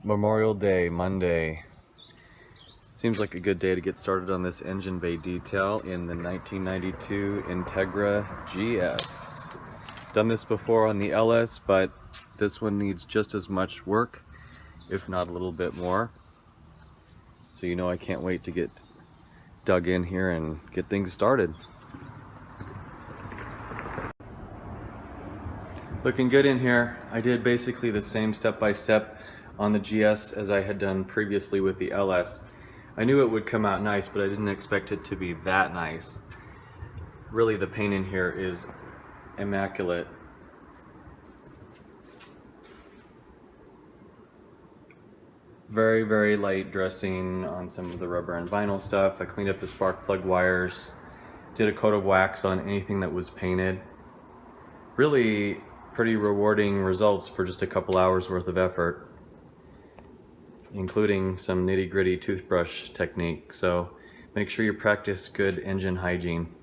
Memorial Day, Monday. Seems like a good day to get started on this engine bay detail in the 1992 Integra GS. Done this before on the LS, but this one needs just as much work, if not a little bit more. So you know I can't wait to get dug in here and get things started. Looking good in here. I did basically the same step-by-step on the GS as I had done previously with the LS. I knew it would come out nice, but I didn't expect it to be that nice. Really, the paint in here is immaculate. Very, very light dressing on some of the rubber and vinyl stuff. I cleaned up the spark plug wires, did a coat of wax on anything that was painted. Really pretty rewarding results for just a couple hours worth of effort, including some nitty-gritty toothbrush technique. So make sure you practice good engine hygiene.